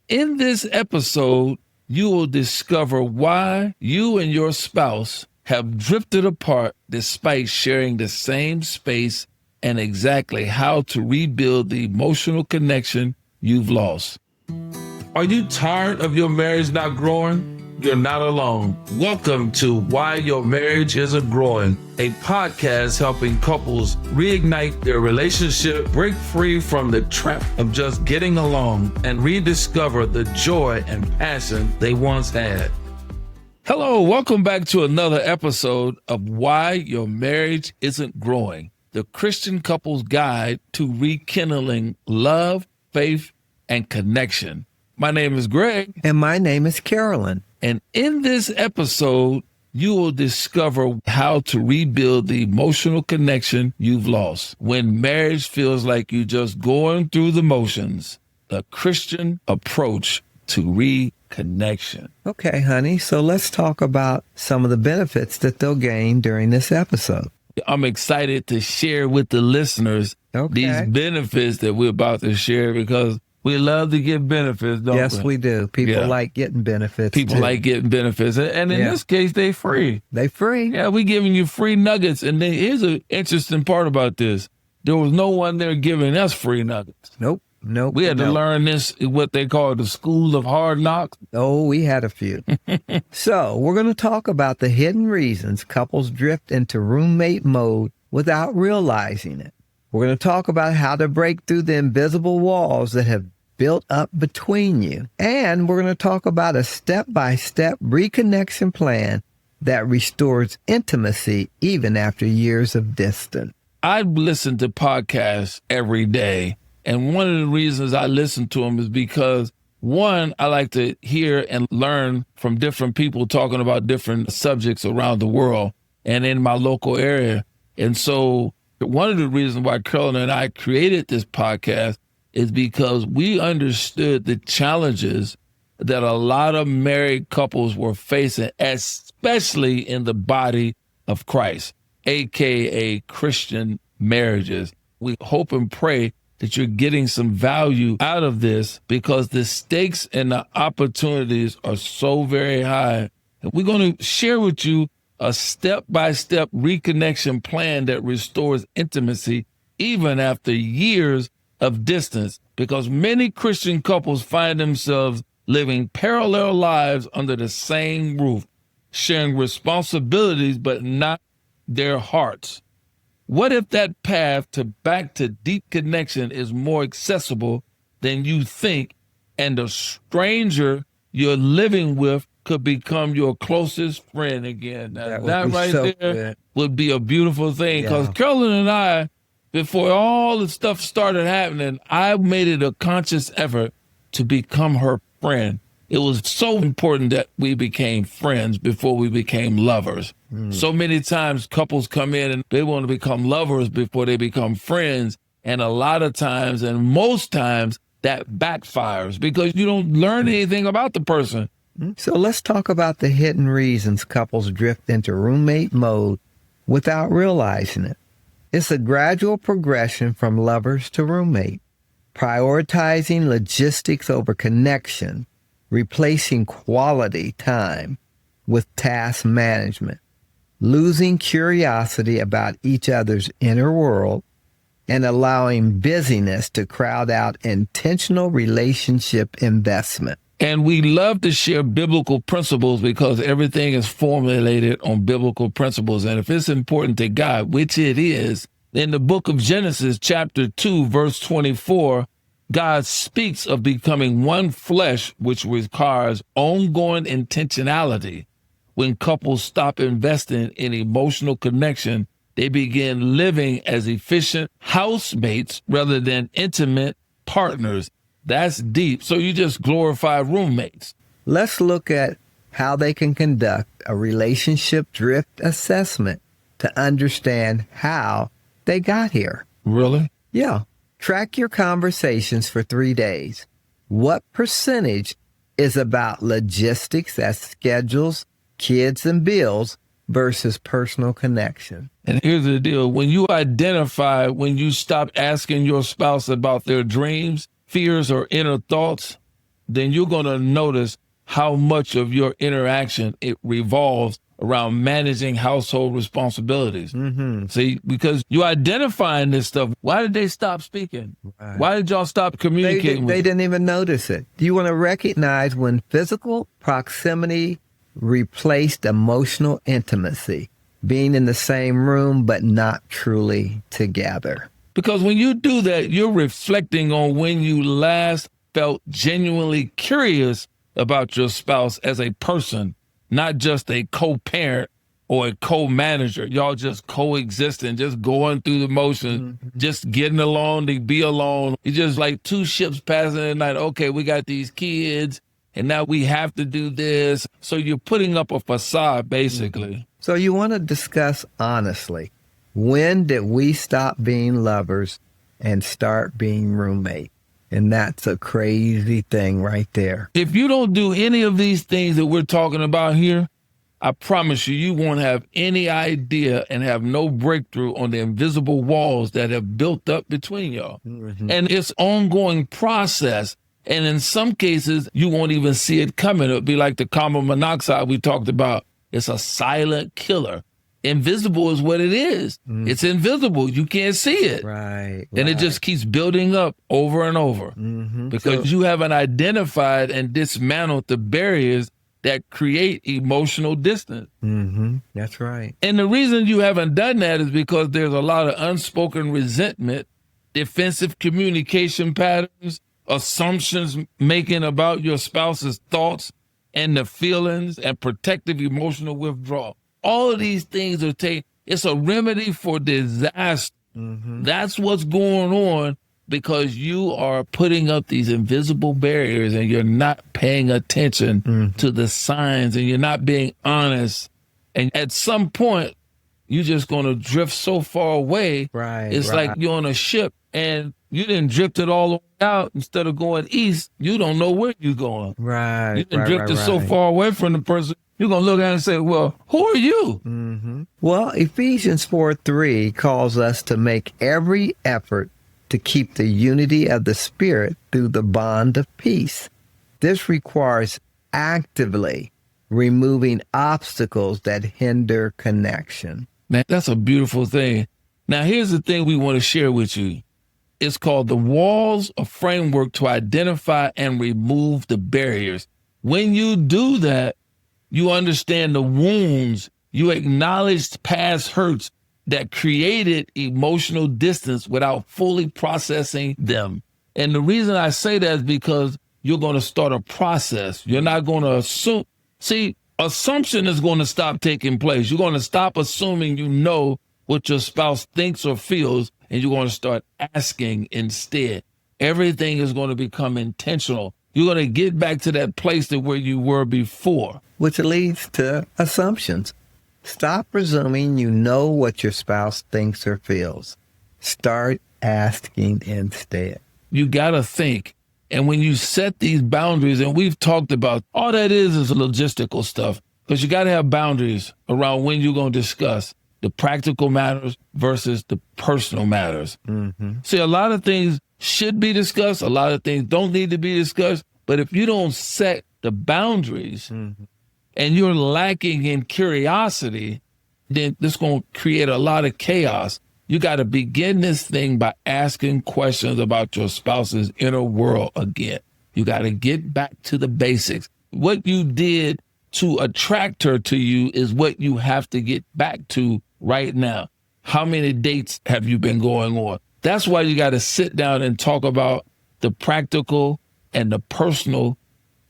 In this episode, you will discover why you and your spouse have drifted apart despite sharing the same space and exactly how to rebuild the emotional connection you've lost. Are you tired of your marriage not growing? You're not alone. Welcome to Why Your Marriage Isn't Growing, a podcast helping couples reignite their relationship, break free from the trap of just getting along, and rediscover the joy and passion they once had. Hello, welcome back to another episode of Why Your Marriage Isn't Growing, the Christian couple's guide to rekindling love, faith, and connection. My name is Greg. And my name is Carolyn. And in this episode, you will discover how to rebuild the emotional connection you've lost when marriage feels like you're just going through the motions, the Christian approach to reconnection. Okay, honey, so let's talk about some of the benefits that they'll gain during this episode. I'm excited to share with the listeners these benefits that we're about to share because we love to get benefits, don't we? Yes, we do. People like getting benefits. People like getting benefits. And in this case, they free. They free. Yeah, we giving you free nuggets. And then here's an interesting part about this. There was no one there giving us free nuggets. Nope. We had to learn this, what they call the school of hard knocks. Oh, we had a few. So we're going to talk about the hidden reasons couples drift into roommate mode without realizing it. We're going to talk about how to break through the invisible walls that have built up between you. And we're going to talk about a step-by-step reconnection plan that restores intimacy even after years of distance. I listen to podcasts every day. And one of the reasons I listen to them is because, one, I like to hear and learn from different people talking about different subjects around the world and in my local area. And so one of the reasons why Carolyn and I created this podcast is because we understood the challenges that a lot of married couples were facing, especially in the body of Christ, aka Christian marriages. We hope and pray that you're getting some value out of this because the stakes and the opportunities are so very high. And we're going to share with you a step-by-step reconnection plan that restores intimacy even after years of distance, because many Christian couples find themselves living parallel lives under the same roof, sharing responsibilities but not their hearts. What if that path back to deep connection is more accessible than you think, and the stranger you're living with could become your closest friend again? Now, that right so there good. Would be a beautiful thing, because Carolyn and I, before all the stuff started happening, I made it a conscious effort to become her friend. It was so important that we became friends before we became lovers. So many times couples come in and they want to become lovers before they become friends. And a lot of times, and most times, that backfires because you don't learn anything about the person. So let's talk about the hidden reasons couples drift into roommate mode without realizing it. It's a gradual progression from lovers to roommate, prioritizing logistics over connection, replacing quality time with task management, losing curiosity about each other's inner world, and allowing busyness to crowd out intentional relationship investment. And we love to share biblical principles because everything is formulated on biblical principles. And if it's important to God, which it is, in the book of Genesis, chapter 2, verse 24, God speaks of becoming one flesh, which requires ongoing intentionality. When couples stop investing in emotional connection, they begin living as efficient housemates rather than intimate partners. That's deep. So you just glorify roommates. Let's look at how they can conduct a relationship drift assessment to understand how they got here. Really? Yeah. Track your conversations for 3 days. What percentage is about logistics, that's schedules, kids, and bills, versus personal connection? And here's the deal. When you identify, when you stop asking your spouse about their dreams, fears, or inner thoughts, then you're going to notice how much of your interaction it revolves around managing household responsibilities. See, because you identifying this stuff. Why did they stop speaking? Right. Why did y'all stop communicating? They didn't even notice it. You want to recognize when physical proximity replaced emotional intimacy, being in the same room but not truly together. Because when you do that, you're reflecting on when you last felt genuinely curious about your spouse as a person, not just a co-parent or a co-manager. Y'all just coexisting, just going through the motions, just getting along to be alone. It's just like two ships passing at night. Okay, we got these kids, and now we have to do this. So you're putting up a facade, basically. So you want to discuss honestly, when did we stop being lovers and start being roommates? And that's a crazy thing right there. If you don't do any of these things that we're talking about here, I promise you, you won't have any idea and have no breakthrough on the invisible walls that have built up between y'all. And it's ongoing process. And in some cases, you won't even see it coming. It'll be like the carbon monoxide we talked about. It's a silent killer. Invisible is what it is. It's invisible. You can't see it. Right. And it just keeps building up over and over because you haven't identified and dismantled the barriers that create emotional distance. That's right. And the reason you haven't done that is because there's a lot of unspoken resentment, defensive communication patterns, assumptions making about your spouse's thoughts and the feelings, and protective emotional withdrawal. All of these things are it's a remedy for disaster. That's what's going on because you are putting up these invisible barriers and you're not paying attention to the signs and you're not being honest. And at some point, you're just going to drift so far away. It's like you're on a ship and you didn't drift it all the way out. Instead of going east, you don't know where you're going. You didn't drifted so far away from the person. You're going to look at it and say, well, who are you? Well, Ephesians 4:3 calls us to make every effort to keep the unity of the Spirit through the bond of peace. This requires actively removing obstacles that hinder connection. Man, that's a beautiful thing. Now, here's the thing we want to share with you. It's called the walls, a framework to identify and remove the barriers. When you do that, you understand the wounds, you acknowledge past hurts that created emotional distance without fully processing them. And the reason I say that is because you're going to start a process. You're not going to assume. See, assumption is going to stop taking place. You're going to stop assuming you know what your spouse thinks or feels, and you're going to start asking instead. Everything is going to become intentional. You're going to get back to that place that where you were before. Which leads to assumptions. Stop presuming you know what your spouse thinks or feels. Start asking instead. You got to think. And when you set these boundaries, and we've talked about, all that is logistical stuff, because you got to have boundaries around when you're going to discuss the practical matters versus the personal matters. See, a lot of things should be discussed. A lot of things don't need to be discussed. But if you don't set the boundaries and you're lacking in curiosity, then this is going to create a lot of chaos. You got to begin this thing by asking questions about your spouse's inner world again. You got to get back to the basics. What you did to attract her to you is what you have to get back to right now. How many dates have you been going on? That's why you got to sit down and talk about the practical and the personal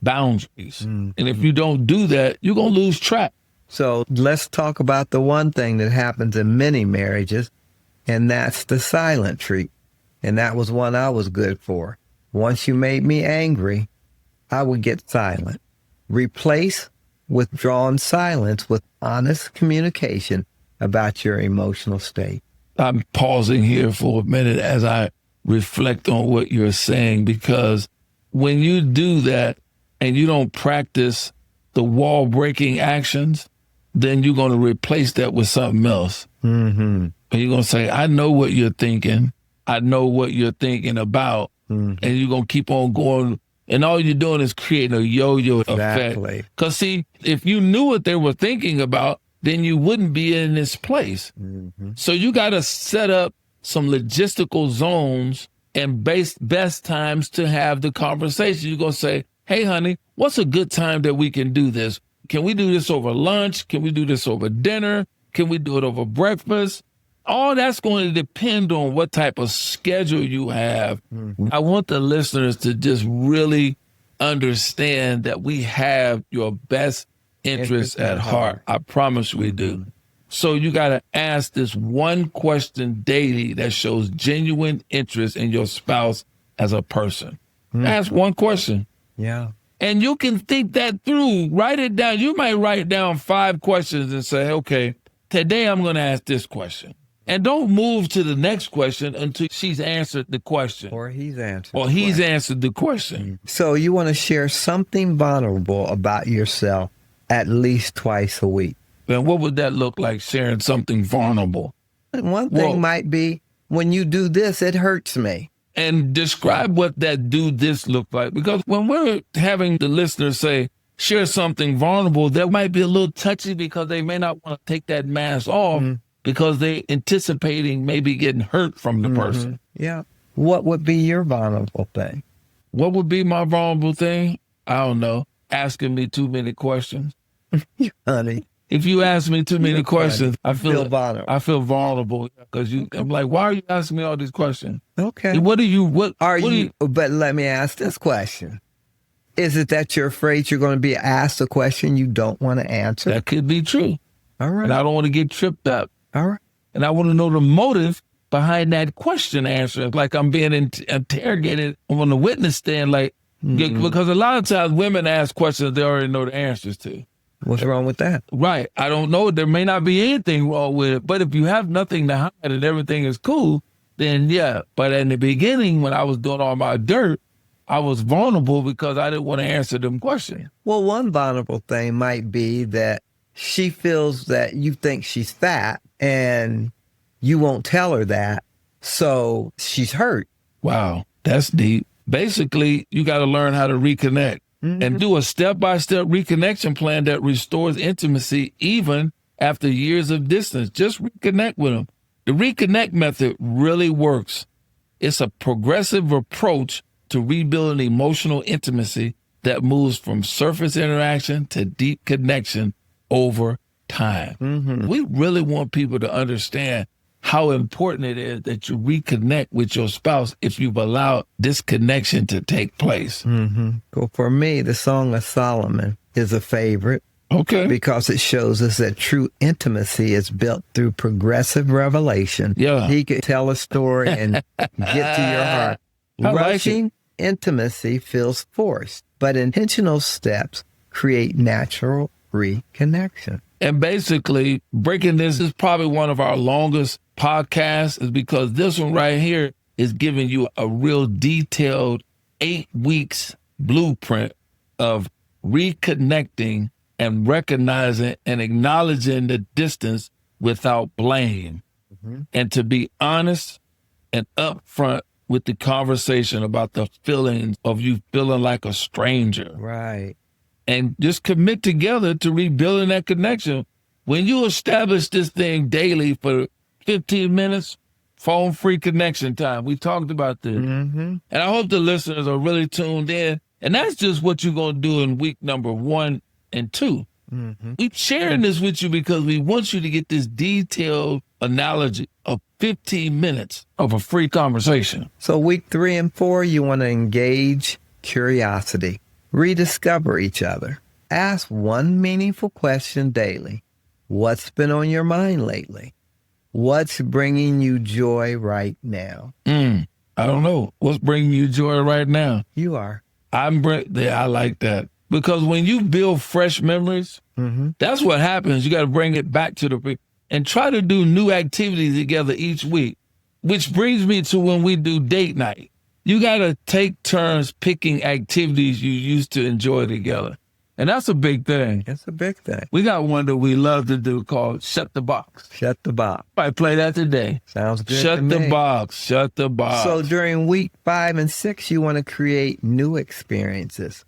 boundaries. And if you don't do that, you're going to lose track. So let's talk about the one thing that happens in many marriages, and that's the silent treat. And that was one I was good for. Once you made me angry, I would get silent. Replace withdrawn silence with honest communication about your emotional state. I'm pausing here for a minute as I reflect on what you're saying, because when you do that and you don't practice the wall breaking actions, then you're going to replace that with something else. And you're going to say, I know what you're thinking. I know what you're thinking about. And you're going to keep on going And all you're doing is creating a yo-yo Exactly. effect. Because see, if you knew what they were thinking about, then you wouldn't be in this place. So you got to set up some logistical zones and best times to have the conversation. You're going to say, hey, honey, what's a good time that we can do this? Can we do this over lunch? Can we do this over dinner? Can we do it over breakfast? All that's going to depend on what type of schedule you have. I want the listeners to just really understand that we have your best interests at heart. I promise we do. So you got to ask this one question daily that shows genuine interest in your spouse as a person. Ask one question. Yeah. And you can think that through. Write it down. You might write down 5 questions and say, okay, today I'm going to ask this question. And don't move to the next question until she's answered the question. Or he's answered. Or he's answered the question. So you want to share something vulnerable about yourself at least twice a week. Then what would that look like, sharing something vulnerable? One thing might be, when you do this, it hurts me. And describe what that do this look like. Because when we're having the listener say, share something vulnerable, that might be a little touchy because they may not want to take that mask off because they're anticipating maybe getting hurt from the person. Yeah. What would be your vulnerable thing? What would be my vulnerable thing? I don't know. Asking me too many questions. Honey. If you ask me too many questions, I feel vulnerable. I feel vulnerable because I'm like, why are you asking me all these questions? Okay. What are you? But let me ask this question. Is it that you're afraid you're going to be asked a question you don't want to answer? That could be true. All right. And I don't want to get tripped up. All right. And I want to know the motive behind that question answer. Like I'm being interrogated on the witness stand, like, because a lot of times women ask questions they already know the answers to. What's wrong with that? Right. I don't know. There may not be anything wrong with it. But if you have nothing to hide and everything is cool, then yeah. But in the beginning, when I was doing all my dirt, I was vulnerable because I didn't want to answer them questions. Well, one vulnerable thing might be that she feels that you think she's fat and you won't tell her that. So she's hurt. Wow. That's deep. Basically, you got to learn how to reconnect. And do a step-by-step reconnection plan that restores intimacy even after years of distance. Just reconnect with them. The Reconnect Method really works. It's a progressive approach to rebuilding emotional intimacy that moves from surface interaction to deep connection over time. We really want people to understand how important it is that you reconnect with your spouse if you've allowed this connection to take place. Well, for me, the Song of Solomon is a favorite. Okay. Because it shows us that true intimacy is built through progressive revelation. Yeah. He could tell a story and get to your heart. Rushing intimacy feels forced, but intentional steps create natural reconnection. And basically, breaking this is probably one of our longest podcasts, is because this one right here is giving you a real detailed 8 weeks blueprint of reconnecting and recognizing and acknowledging the distance without blame. And to be honest and upfront with the conversation about the feelings of you feeling like a stranger. Right. And just commit together to rebuilding that connection. When you establish this thing daily for 15 minutes, phone-free connection time. We talked about this. And I hope the listeners are really tuned in. And that's just what you're going to do in week number 1 and 2. We're sharing this with you because we want you to get this detailed analogy of 15 minutes of a free conversation. So week 3 and 4, you want to engage curiosity. Rediscover each other. Ask one meaningful question daily. What's been on your mind lately? What's bringing you joy right now? I don't know. What's bringing you joy right now? You are. I like that. Because when you build fresh memories, that's what happens. You got to bring it back to the and try to do new activities together each week, which brings me to when we do date night. You got to take turns picking activities you used to enjoy together. And that's a big thing. It's a big thing. We got one that we love to do called Shut the Box. Shut the box. I play that today. Sounds good Shut to the me. box. Shut the box. So during week 5 and 6, you want to create new experiences,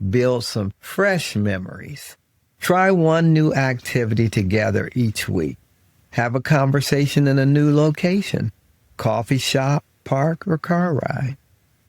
build some fresh memories. Try one new activity together each week. Have a conversation in a new location, coffee shop, park, or car ride.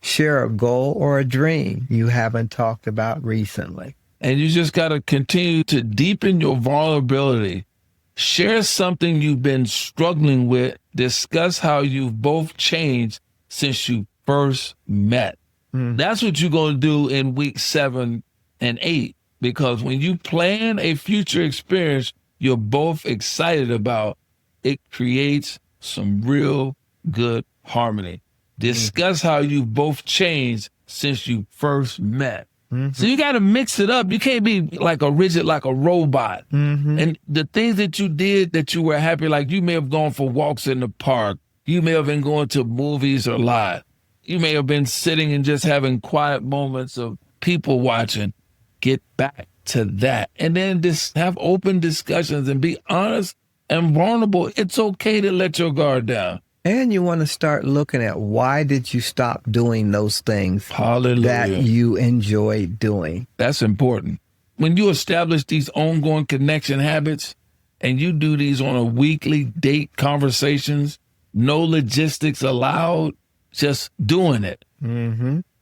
Share a goal or a dream you haven't talked about recently. And you just got to continue to deepen your vulnerability. Share something you've been struggling with. Discuss how you've both changed since you first met. That's what you're going to do in week 7 and 8. Because when you plan a future experience you're both excited about, it creates some real good harmony. Discuss how you've both changed since you first met. So you got to mix it up. You can't be like a rigid, like a robot. And the things that you did that you were happy, like you may have gone for walks in the park. You may have been going to movies a lot. You may have been sitting and just having quiet moments of people watching. Get back to that. And then just have open discussions and be honest and vulnerable. It's okay to let your guard down. And you want to start looking at why did you stop doing those things Hallelujah. that you enjoy doing. That's important. When you establish these ongoing connection habits and you do these on a weekly date conversations, no logistics allowed, just doing it.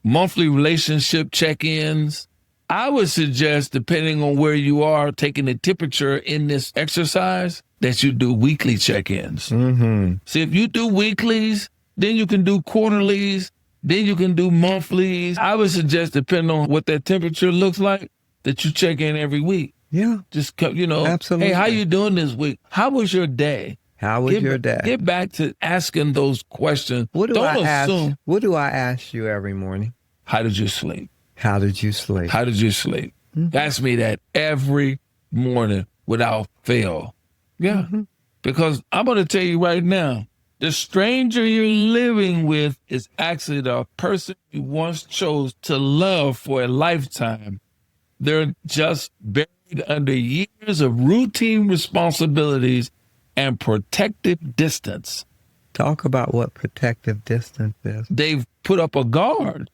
Monthly relationship check-ins. I would suggest, depending on where you are, taking the temperature in this exercise, that you do weekly check-ins. See, if you do weeklies, then you can do quarterlies, then you can do monthlies. I would suggest, depending on what that temperature looks like, that you check in every week. Yeah. Just, you know, Absolutely. hey, how you doing this week? How was your day? How was your day? Get back to asking those questions. What do Don't I assume. ask? What do I ask you every morning? How did you sleep? How did you sleep? How did you sleep? Ask me that every morning without fail. Yeah. Because I'm going to tell you right now, the stranger you're living with is actually the person you once chose to love for a lifetime. They're just buried under years of routine responsibilities and protective distance. Talk about what protective distance is. They've put up a guard.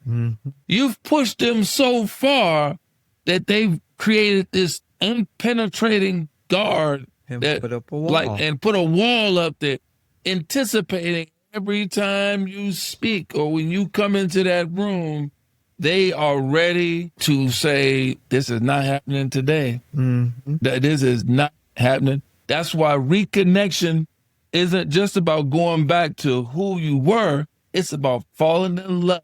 You've pushed them so far that they've created this unpenetrating guard And that put up a wall. and put a wall up there, anticipating every time you speak or when you come into that room, they are ready to say, this is not happening today. That this is not happening. That's why reconnection isn't just about going back to who you were. It's about falling in love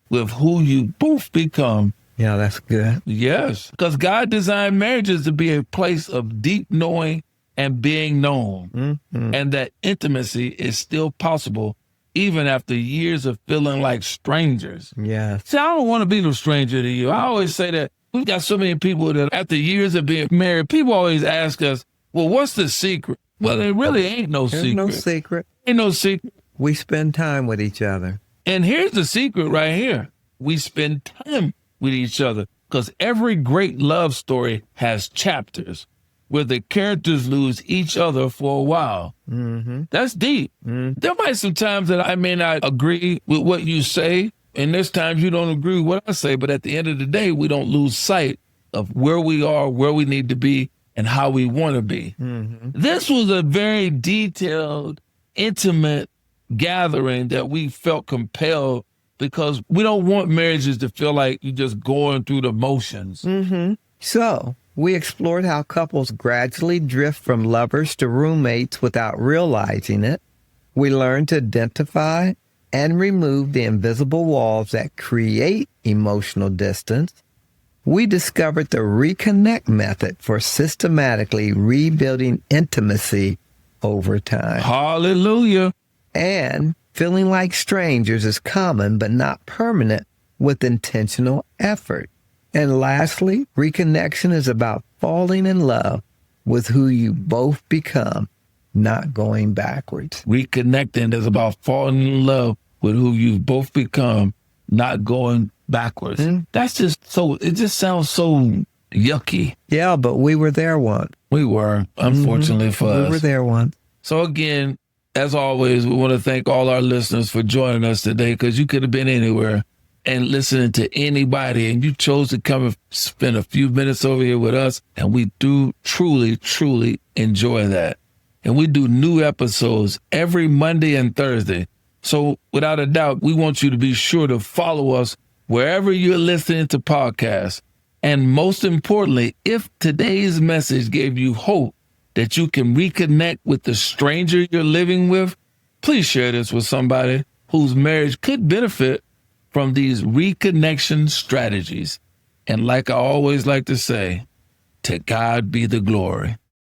with who you both become. Yeah, that's good. Yes, because God designed marriages to be a place of deep knowing and being known. And that intimacy is still possible even after years of feeling like strangers. Yes. See, I don't want to be no stranger to you. I always say that we've got so many people that after years of being married, people always ask us, well, what's the secret? Well, there really ain't no There's secret. no secret. Ain't no secret. We spend time with each other. And here's the secret right here. We spend time with each other because every great love story has chapters where the characters lose each other for a while. That's deep. There might be some times that I may not agree with what you say, and there's times you don't agree with what I say, but at the end of the day, we don't lose sight of where we are, where we need to be, and how we want to be. This was a very detailed, intimate gathering that we felt compelled because we don't want marriages to feel like you're just going through the motions. So, we explored how couples gradually drift from lovers to roommates without realizing it. We learned to identify and remove the invisible walls that create emotional distance. We discovered the Reconnect Method for systematically rebuilding intimacy over time. Hallelujah. And feeling like strangers is common but not permanent with intentional effort. And lastly, reconnection is about falling in love with who you both become, not going backwards. Reconnecting is about falling in love with who you've both become, not going backwards. That's just so, it just sounds so yucky. Yeah, but we were there once. We were, unfortunately for us. We were there once. So again, as always, we want to thank all our listeners for joining us today, because you could have been anywhere and listening to anybody, and you chose to come and spend a few minutes over here with us, and we do truly, truly enjoy that. And we do new episodes every Monday and Thursday. So without a doubt, we want you to be sure to follow us wherever you're listening to podcasts. And most importantly, if today's message gave you hope that you can reconnect with the stranger you're living with, please share this with somebody whose marriage could benefit from these reconnection strategies. And like I always like to say, to God be the glory.